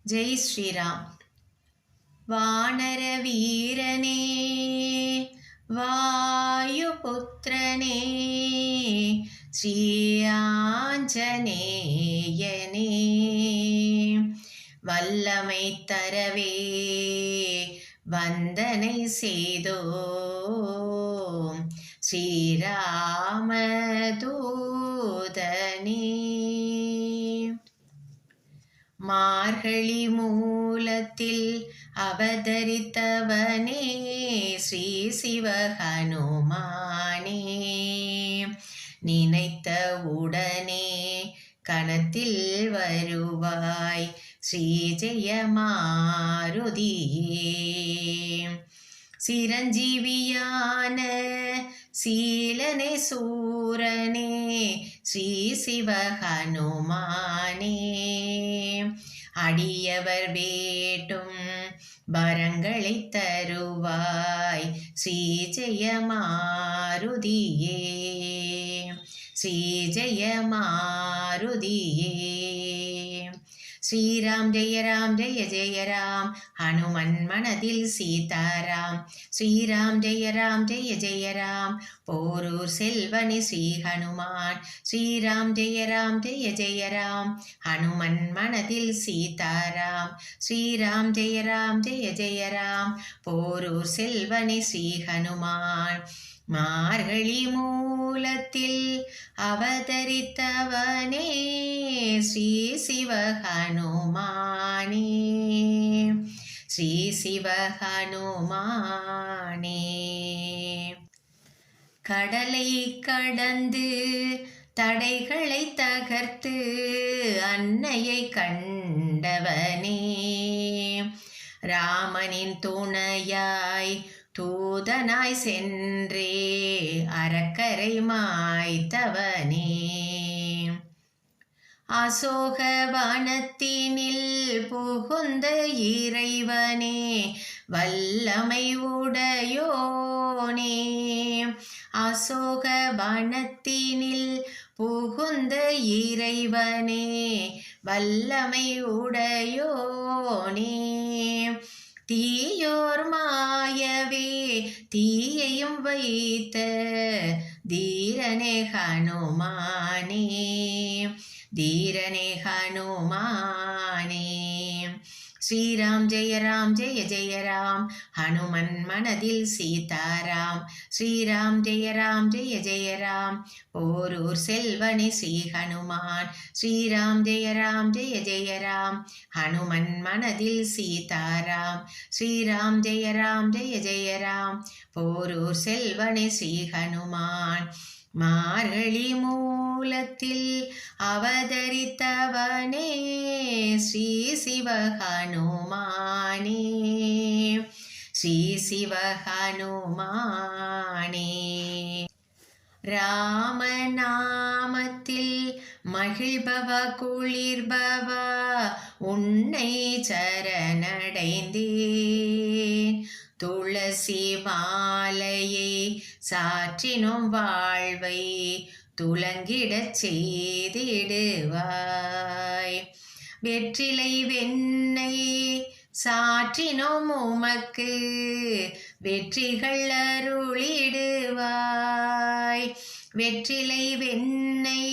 ஜெய் ஸ்ரீராம். வானர வீரனே வாயுபுத்திரனே ஸ்ரீயாஞ்சனேயனே வல்லமை தரவே வந்தனை செய்தோம் ஸ்ரீராமதூதனே. மார்கழி மூலத்தில் அவதரித்தவனே ஸ்ரீ சிவஹனுமானே, நினைத்த உடனே கணத்தில் வருவாய் ஸ்ரீ ஜெயமாருதியே. சிரஞ்சீவியான சீலனே சூரனே ஸ்ரீ சிவஹனுமானே, அடியவர் வேட்டும் வரங்களை தருவாய் ஸ்ரீ ஜெயமாருதியே, ஸ்ரீ ஜெயமாருதியே. ஸ்ரீராம் ஜெய ராம் ஜெய ஜெய ராம், ஹனுமன் மனதில் சீதாராம். ஸ்ரீராம் ஜெய ராம் ஜெய ஜெய ராம், போரூர் செல்வனி ஸ்ரீ ஹனுமான். ஸ்ரீராம் ஜெய ராம் ஜெய ஜெய ராம், ஹனுமன் மனதில் சீதாராம். ஸ்ரீராம் ஜெய ராம் ஜெய ஜெய ராம், போரூர் செல்வனி ஸ்ரீ ஹனுமான். மார்கழி மூலத்தில் அவதரித்தவனே ஸ்ரீ சிவஹனுமானே, ஸ்ரீ சிவஹனுமானே. கடலை கடந்து தடைகளை தகர்த்து அன்னையை கண்டவனே, ராமனின் துணையாய் தூதனாய் சென்றே அரக்கரை மாய்த்தவனே, அசோகவனத்தினில் புகுந்த இறைவனே வல்லமை உடையோனே. அசோகவனத்தினில் புகுந்த இறைவனே வல்லமை உடையோனே, தீயோர் மாயவே தீயையும் வைத்த தீரனே ஹனுமானே, தீரனே ஹனுமானே. ஸ்ரீராம் ஜெய ராம் ஜெய ஜெய ராம், ஹனுமன் மனதில் சீதாராம். ஸ்ரீராம் ஜெய ராம் ஜெய ஜெய ராம், போரூர் செல்வனே ஸ்ரீ ஹனுமான். ஸ்ரீராம் ஜெய ராம் ஜெய ஜெய ராம், ஹனுமன் மனதில் சீதாராம். ஸ்ரீராம் ஜெய ராம் ஜெய ஜெய ராம், போரூர் செல்வனே ஸ்ரீ ஹனுமான். மார்கழி மூலத்தில் அவதரித்தவனே ஸ்ரீ சிவஹனுமானே, ஸ்ரீ சிவஹனுமானே. ராமநாமத்தில் மகிழ்பவ குளிர்பவ உன்னை சரணடைந்தேன், துளசி மாலையை சாற்றினும் வாழ்வை துலங்கிடச் செய்திடுவாய், வெற்றிலை வெண்ணை சாற்றினோம் உமக்கு வெற்றிகள் அருளிடுவாய், வெற்றிலை வெண்ணை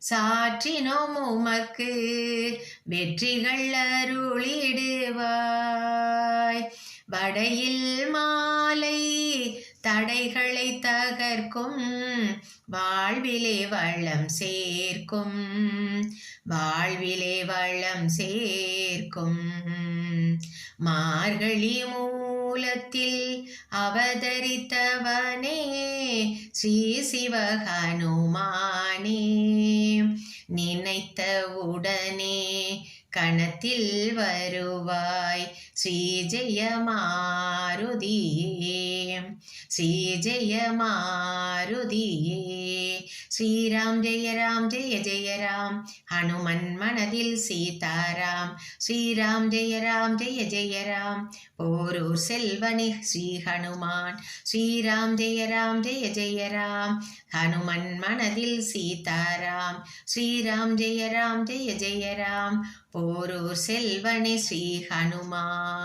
சாற்றினோம் உமக்கு வெற்றிகள் அருளிடுவாய், வடையில் மாலை தடைகளை தகர்க்கும் வாழ்விலே வளம் சேர்க்கும், வாழ்விலே வளம் சேர்க்கும். மார்கழி மூலத்தில் அவதரித்தவனே ஸ்ரீ சிவஹனுமானே, நினைத்த உடனே கணத்தில் வருவாய் ஸ்ரீ ஜெயமாருதியே, ஸ்ரீ ஜெயமாருதியே. ஸ்ரீராம் ஜெய ராம் ஹனுமன் மனதில் சீதாராம் ஸ்ரீராம் ஜெய ராம் போரூர் செல்வனி ஸ்ரீ ஹனுமான் ஸ்ரீராம் ஜெய ராம் ஹனுமன் மனதில் சீதாராம் ஸ்ரீராம் ஜெய ராம் போரூர் செல்வனி ஸ்ரீ ஹனுமான்.